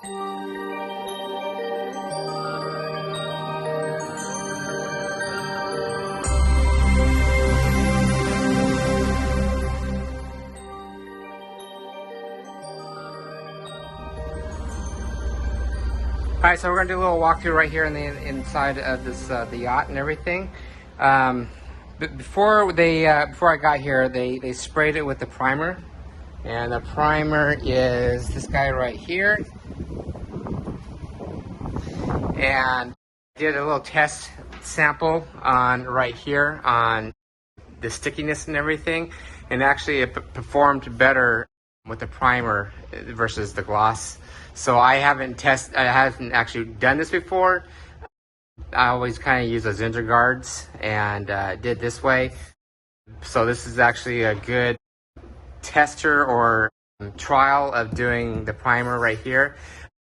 Alright, so we're going to do a little walkthrough right here in the inside of this the yacht and everything. Before I got here, they sprayed it with the primer, and the primer is this guy right here. And did a little test sample on right here on the stickiness and everything, and actually it performed better with the primer versus the gloss. So I haven't actually done this before. I always kind of use those interguards and did this way. So this is actually a good tester or trial of doing the primer right here.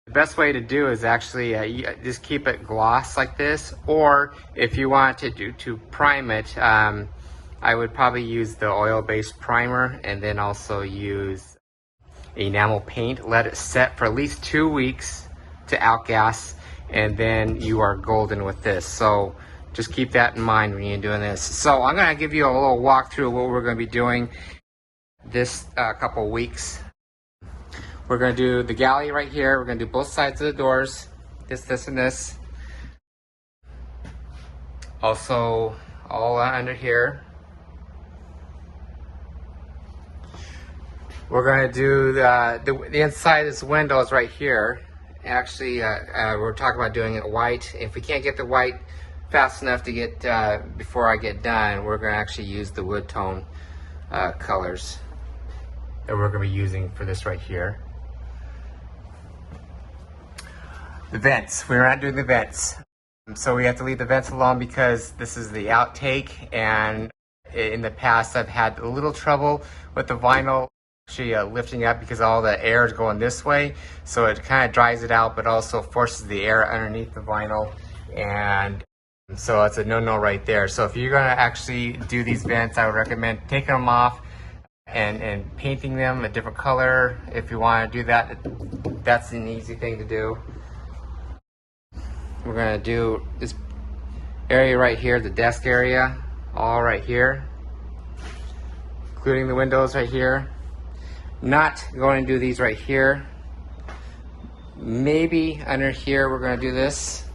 The best way to do is actually just keep it gloss like this, or if you want to prime it, I would probably use the oil-based primer and then also use enamel paint. Let it set for at least 2 weeks to outgas, and then you are golden with this. So just keep that in mind when you're doing this. So I'm going to give you a little walkthrough of what we're going to be doing this couple weeks. We're going to do the galley right here. We're going to do both sides of the doors, this, and this. Also all under here. We're going to do the inside of this windows right here. Actually, we're talking about doing it white. If we can't get the white fast enough to get before I get done, we're going to actually use the wood tone colors that we're going to be using for this right here. The vents. We're not doing the vents. So we have to leave the vents alone because this is the outtake, and in the past I've had a little trouble with the vinyl actually lifting up because all the air is going this way, so it kind of dries it out but also forces the air underneath the vinyl, and so it's a no-no right there. So if you're going to actually do these vents, I would recommend taking them off and painting them a different color. If you want to do that, that's an easy thing to do. We're going to do this area right here, the desk area, all right here, including the windows right here. Not going to do these right here. Maybe under here we're going to do this.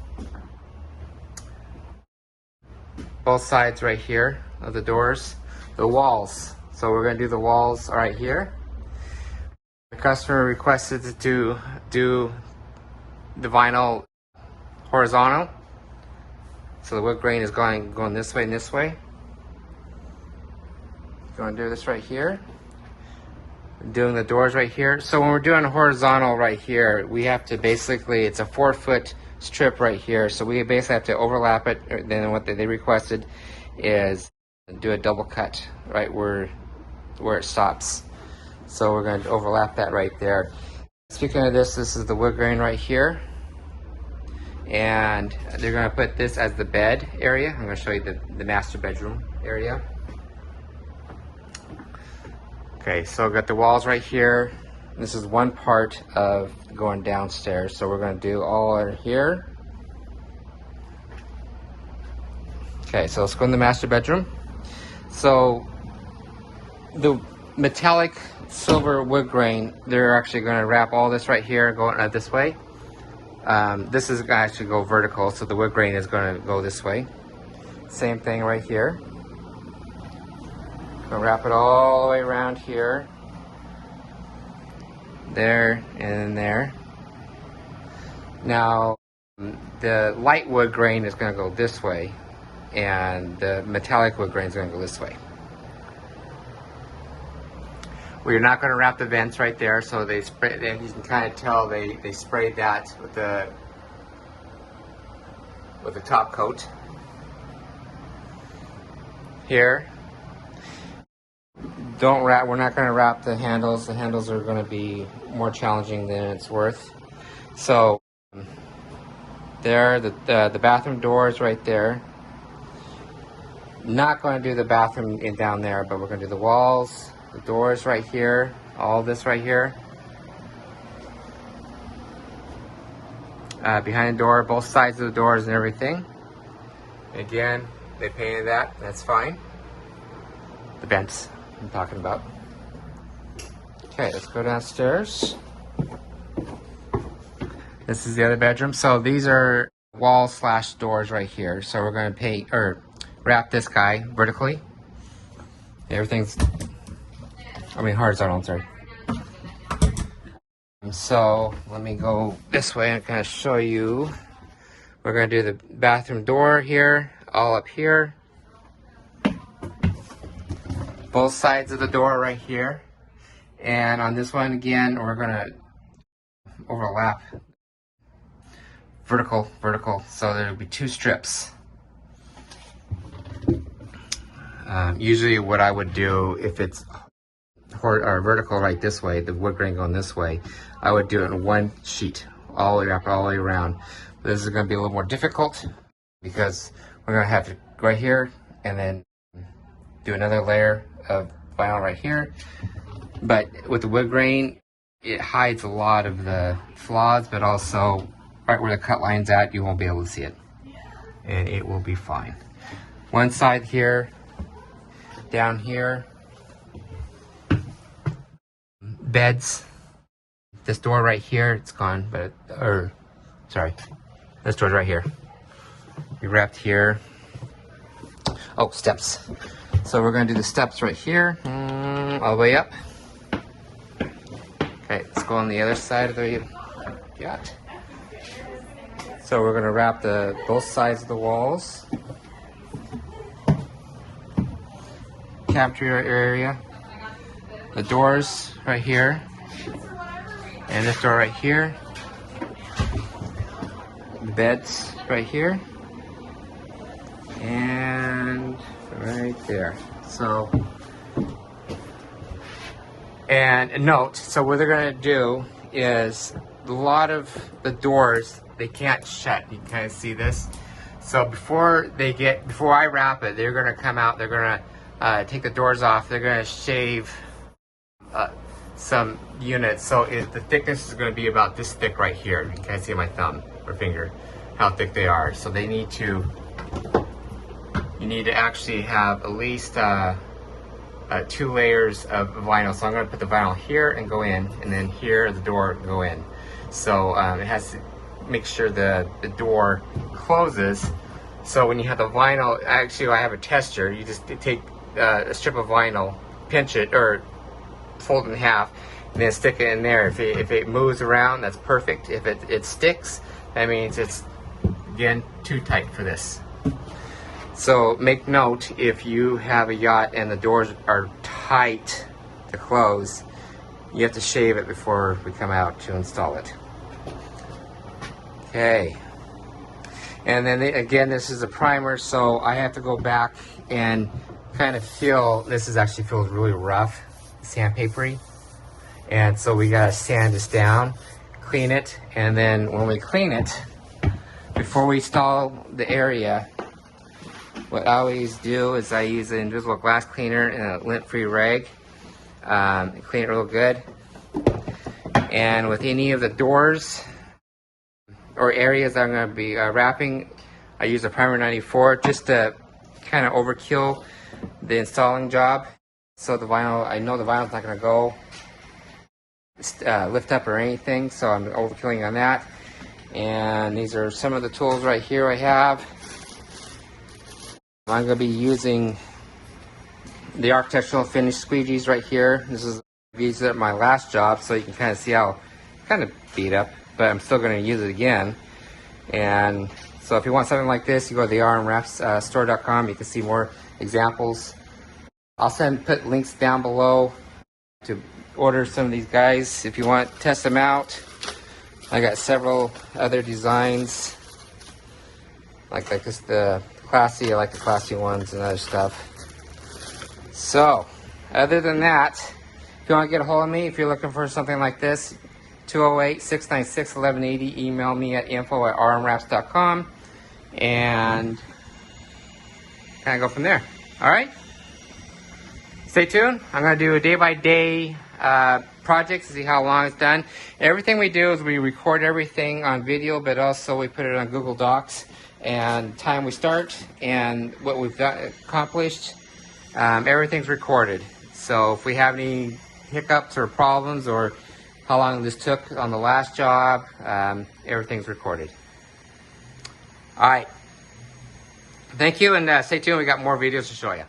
Both sides right here of the doors. The walls. So we're going to do the walls right here. The customer requested to do the vinyl horizontal. So the wood grain is going this way and this way. Going to do this right here. Doing the doors right here. So when we're doing a horizontal right here, we have to basically, it's a 4-foot strip right here, so we basically have to overlap it. Then what they requested is do a double cut right where it stops. So we're going to overlap that right there. Speaking of this is the wood grain right here, and they're going to put this as the bed area. I'm going to show you the master bedroom area. Okay, so we've got the walls right here. This is one part of going downstairs. So we're going to do all in here. Okay, so let's go in the master bedroom. So the metallic silver wood grain, they're actually going to wrap all this right here, going this way. This is going to actually go vertical, so the wood grain is going to go this way. Same thing right here. Gonna wrap it all the way around here, there, and there. Now, the light wood grain is going to go this way, and the metallic wood grain is going to go this way. We're not going to wrap the vents right there, so they spray. And you can kind of tell they sprayed that with the top coat here. Don't wrap. We're not going to wrap the handles. The handles are going to be more challenging than it's worth. So there, the bathroom doors right there. Not going to do the bathroom down there, but we're going to do the walls, the doors right here, all this right here. behind the door, both sides of the doors and everything. Again, they painted that. That's fine. The vents I'm talking about. Okay, let's go downstairs. This is the other bedroom. So these are wall/doors right here. So we're going to paint or wrap this guy vertically. Everything's, horizontal, I'm sorry. So let me go this way and kind of show you. We're going to do the bathroom door here, all up here. Both sides of the door right here. And on this one again, we're going to overlap. Vertical, so there'll be 2 strips. Usually what I would do if it's vertical right this way, the wood grain going this way, I would do it in 1 sheet, all the way up, all the way around. But this is going to be a little more difficult because we're going to have to go right here and then do another layer of vinyl right here. But with the wood grain, it hides a lot of the flaws, but also right where the cut line's at, you won't be able to see it. And it will be fine. One side here, down here, beds. This door right here, it's gone, but, this door's right here. We wrapped here. Oh, steps. So we're gonna do the steps right here, all the way up. Okay, let's go on the other side of the yacht. So we're gonna wrap both sides of the walls. Cafeteria area. The doors right here. And this door right here. The beds right here. And right there. So, and a note, so what they're gonna do is a lot of the doors, they can't shut. You can kind of see this. So before I wrap it, they're gonna come out, they're gonna take the doors off, they're gonna shave some units. So the thickness is gonna be about this thick right here. You can kind of see my thumb or finger, how thick they are. So you need to actually have at least 2 layers of vinyl. So I'm gonna put the vinyl here and go in, and then here the door go in. So it has to make sure the door closes. So when you have the vinyl, actually I have a tester. You just take a strip of vinyl, pinch it or fold it in half, and then stick it in there. If it moves around, that's perfect. If it sticks, that means it's, again, too tight for this. So make note, if you have a yacht and the doors are tight to close, you have to shave it before we come out to install it. Okay. And then again, this is a primer, so I have to go back and kind of feel, this actually feels really rough, sandpapery. And so we gotta sand this down, clean it, and then when we clean it, before we install the area, what I always do is I use an invisible glass cleaner and a lint-free rag. Clean it real good. And with any of the doors or areas that I'm going to be wrapping, I use a primer 94 just to kind of overkill the installing job. So the vinyl, I know the vinyl's not going to go lift up or anything, so I'm overkilling on that. And these are some of the tools right here I have. I'm going to be using the architectural finish squeegees right here. This is these at my last job, so you can kind of see how kind of beat up, but I'm still going to use it again. And so if you want something like this, you go to the rmwrapstore.com. You can see more examples. I'll put links down below to order some of these guys if you want to test them out. I got several other designs like this, the classy. I like the classy ones and other stuff. So other than that, if you want to get a hold of me, if you're looking for something like this, 208-696-1180. Email me at info@rmwraps.com and kind of go from there. All right. Stay tuned. I'm going to do a day-by-day projects to see how long it's done. Everything we do is we record everything on video, but also we put it on Google Docs and time we start and what we've accomplished. Everything's recorded. So if we have any hiccups or problems or how long this took on the last job, everything's recorded. All right. Thank you, and stay tuned. We got more videos to show you.